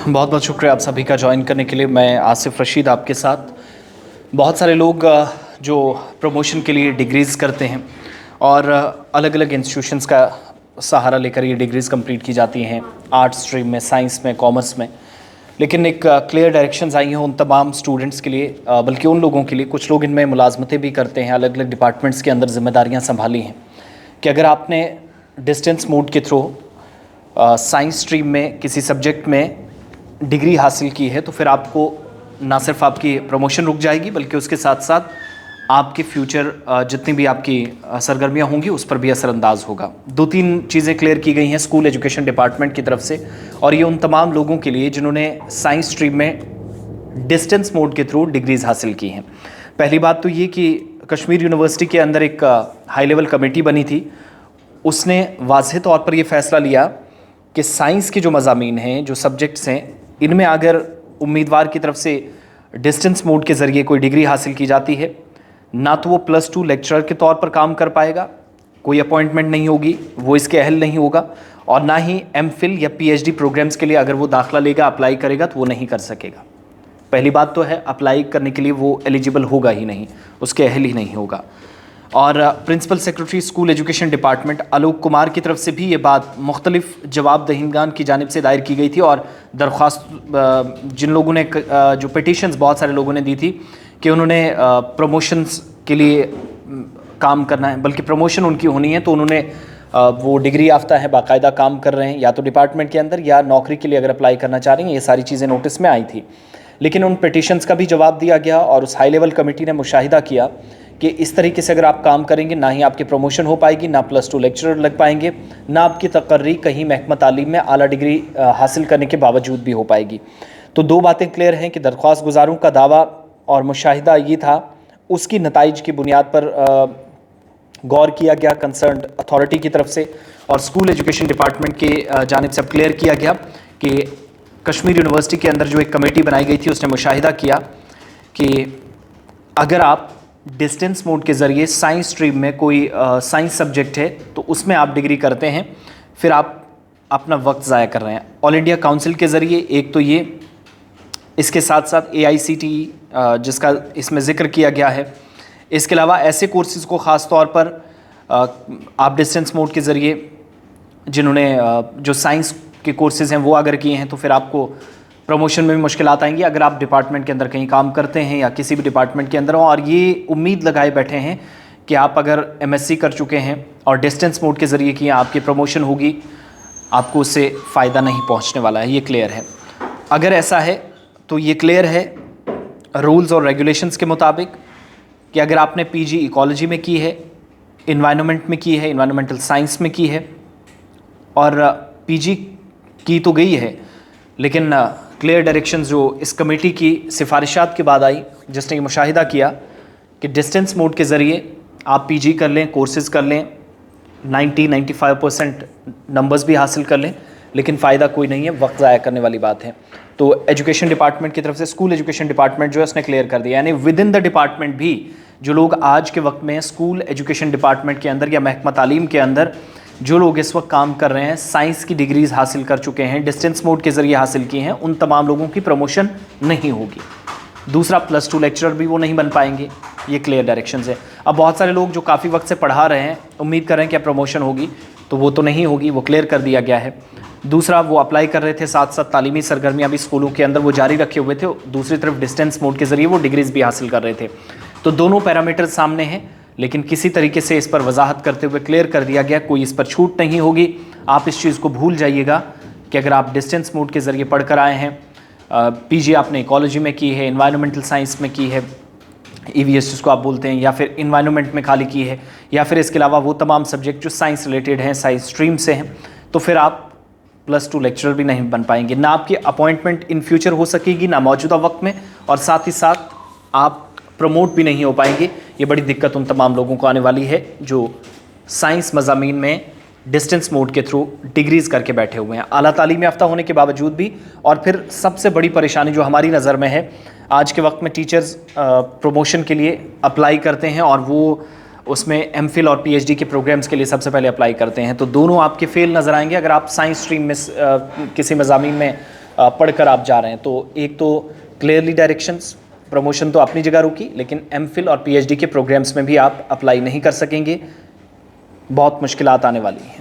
बहुत बहुत शुक्रिया आप सभी का ज्वाइन करने के लिए। मैं आसिफ रशीद आपके साथ। बहुत सारे लोग जो प्रमोशन के लिए डिग्रीज़ करते हैं और अलग अलग इंस्टीट्यूशंस का सहारा लेकर ये डिग्रीज़ कंप्लीट की जाती हैं, आर्ट्स स्ट्रीम में, साइंस में, कॉमर्स में। लेकिन एक क्लियर डायरेक्शंस आई हैं उन तमाम स्टूडेंट्स के लिए, बल्कि उन लोगों के लिए, कुछ लोग इनमें मुलाजमतें भी करते हैं, अलग अलग डिपार्टमेंट्स के अंदर जिम्मेदारियाँ संभाली हैं, कि अगर आपने डिस्टेंस मोड के थ्रू साइंस स्ट्रीम में किसी सब्जेक्ट में डिग्री हासिल की है तो फिर आपको ना सिर्फ आपकी प्रमोशन रुक जाएगी, बल्कि उसके साथ साथ आपके फ्यूचर जितनी भी आपकी सरगर्मियाँ होंगी उस पर भी असरअंदाज होगा। 2-3 चीज़ें क्लियर की गई हैं स्कूल एजुकेशन डिपार्टमेंट की तरफ से, और ये उन तमाम लोगों के लिए जिन्होंने साइंस स्ट्रीम में डिस्टेंस मोड के थ्रू डिग्रीज़ हासिल की हैं। पहली बात तो ये कि कश्मीर यूनिवर्सिटी के अंदर एक हाई लेवल कमेटी बनी थी। उसने वाज़ेह तौर पर यह फ़ैसला लिया कि साइंस के जो मज़ामीन हैं, जो सब्जेक्ट्स हैं, इनमें अगर उम्मीदवार की तरफ से डिस्टेंस मोड के ज़रिए कोई डिग्री हासिल की जाती है, ना तो वो +2 लेक्चरर के तौर पर काम कर पाएगा, कोई अपॉइंटमेंट नहीं होगी, वो इसके अहल नहीं होगा, और ना ही एमफिल या पीएचडी प्रोग्राम्स के लिए अगर वो दाखिला लेगा, अप्लाई करेगा, तो वो नहीं कर सकेगा। पहली बात तो है, अप्लाई करने के लिए वो एलिजिबल होगा ही नहीं, उसके अहल ही नहीं होगा। और principal secretary school education department Alok Kumar की तरफ से भी ये बात मुख्तलिफ जवाब दहिंदगान की जानिब से दायर की गई थी, और दरख्वास्त जिन लोगों ने जो पिटिशंस बहुत सारे लोगों ने दी थी कि उन्होंने प्रमोशंस के लिए काम करना है, बल्कि प्रमोशन उनकी होनी है, तो उन्होंने वो डिग्री याफ्ता है, बाकायदा काम कर रहे हैं, या तो डिपार्टमेंट के अंदर या नौकरी के लिए अगर अप्लाई करना चाह रही हैं, ये सारी चीज़ें नोटिस में आई थी। लेकिन उन पिटिशंस का भी जवाब दिया गया और उस हाई लेवल कमेटी ने मुशाहिदा किया कि इस तरीके से अगर आप काम करेंगे, ना ही आपकी प्रमोशन हो पाएगी, ना +2 लेक्चरर लग पाएंगे, ना आपकी तकर्री कहीं महकमा तालीम में आला डिग्री हासिल करने के बावजूद भी हो पाएगी। तो 2 बातें क्लियर हैं कि दरख्वास्त गुजारों का दावा और मुशाहिदा ये था, उसकी नताइज की बुनियाद पर गौर किया गया कंसर्न्ड अथॉरिटी की तरफ से, और स्कूल एजुकेशन डिपार्टमेंट के जानिब से क्लियर किया गया कि कश्मीर यूनिवर्सिटी के अंदर जो एक कमेटी बनाई गई थी उसने मुशाहिदा किया कि अगर आप डिस्टेंस मोड के ज़रिए साइंस स्ट्रीम में कोई साइंस सब्जेक्ट है तो उसमें आप डिग्री करते हैं, फिर आप अपना वक्त ज़ाया कर रहे हैं। ऑल इंडिया काउंसिल के ज़रिए एक तो ये, इसके साथ साथ AICTE जिसका इसमें ज़िक्र किया गया है, इसके अलावा ऐसे कोर्सेज़ को ख़ास तौर पर आप डिस्टेंस मोड के ज़रिए जिन्होंने जो साइंस के कोर्सेज़ हैं वो अगर किए हैं तो फिर आपको प्रमोशन में भी मुश्किलात आएंगी अगर आप डिपार्टमेंट के अंदर कहीं काम करते हैं या किसी भी डिपार्टमेंट के अंदर हो, और ये उम्मीद लगाए बैठे हैं कि आप अगर MSc कर चुके हैं और डिस्टेंस मोड के ज़रिए किए, आपकी प्रमोशन होगी, आपको उससे फ़ायदा नहीं पहुंचने वाला है। ये क्लियर है। अगर ऐसा है तो ये क्लियर है रूल्स और रेगुलेशंस के मुताबिक कि अगर आपने PG इकोलॉजी में की है, इन्वायरमेंट में की है, इन्वायरमेंटल साइंस में की है, और PG की तो गई है, लेकिन क्लियर डायरेक्शंस जो इस कमेटी की सिफारिशात के बाद आई, जिसने ये मुशाहिदा किया कि डिस्टेंस मोड के ज़रिए आप PG कर लें, कोर्सेज़ कर लें, 90-95% नंबर्स भी हासिल कर लें, लेकिन फ़ायदा कोई नहीं है, वक्त ज़ाया करने वाली बात है। तो एजुकेशन डिपार्टमेंट की तरफ से स्कूल एजुकेशन डिपार्टमेंट जो है उसने क्लियर कर दिया, यानी विद इन द डिपार्टमेंट भी जो लोग आज के वक्त में स्कूल एजुकेशन डिपार्टमेंट के अंदर या महकमा तालीम के अंदर जो लोग इस वक्त काम कर रहे हैं, साइंस की डिग्रीज़ हासिल कर चुके हैं, डिस्टेंस मोड के ज़रिए हासिल की हैं, उन तमाम लोगों की प्रमोशन नहीं होगी। दूसरा, +2 लेक्चरर भी वो नहीं बन पाएंगे। ये क्लियर डायरेक्शंस है। अब बहुत सारे लोग जो काफ़ी वक्त से पढ़ा रहे हैं, उम्मीद कर रहे हैं कि प्रमोशन होगी, तो वो तो नहीं होगी, वो क्लियर कर दिया गया है। दूसरा, वो अप्लाई कर रहे थे, साथ साथ तालीमी सरगर्मियाँ भी स्कूलों के अंदर वो जारी रखे हुए थे, दूसरी तरफ डिस्टेंस मोड के ज़रिए वो डिग्रीज़ भी हासिल कर रहे थे। तो दोनों पैरामीटर सामने हैं, लेकिन किसी तरीके से इस पर वजाहत करते हुए क्लियर कर दिया गया, कोई इस पर छूट नहीं होगी। आप इस चीज़ को भूल जाइएगा कि अगर आप डिस्टेंस मोड के ज़रिए पढ़ कर आए हैं, PG आपने इकोलॉजी में की है, इन्वायरमेंटल साइंस में की है, EVS जिसको आप बोलते हैं, या फिर इन्वायरमेंट में खाली की है, या फिर इसके अलावा वो तमाम सब्जेक्ट जो साइंस रिलेटेड हैं, साइंस स्ट्रीम से हैं, तो फिर आप +2 लेक्चरर भी नहीं बन पाएंगे, ना आपकी अपॉइंटमेंट इन फ्यूचर हो सकेगी, ना मौजूदा वक्त में, और साथ ही साथ आप प्रमोट भी नहीं हो पाएंगे। ये बड़ी दिक्कत उन तमाम लोगों को आने वाली है जो साइंस मज़ामीन में डिस्टेंस मोड के थ्रू डिग्रीज़ करके बैठे हुए हैं, आला तालीम याफ्ता होने के बावजूद भी। और फिर सबसे बड़ी परेशानी जो हमारी नज़र में है, आज के वक्त में टीचर्स प्रमोशन के लिए अप्लाई करते हैं और वो उसमें एमफिल और पीएचडी के प्रोग्राम्स के लिए सबसे पहले अप्लाई करते हैं, तो दोनों आपके फेल नज़र आएंगे अगर आप साइंस स्ट्रीम में किसी मज़ामीन में पढ़कर आप जा रहे हैं। तो एक तो क्लियरली डायरेक्शंस, प्रमोशन तो अपनी जगह रुकी, लेकिन एमफिल और पीएचडी के प्रोग्राम्स में भी आप अप्लाई नहीं कर सकेंगे, बहुत मुश्किलात आने वाली हैं।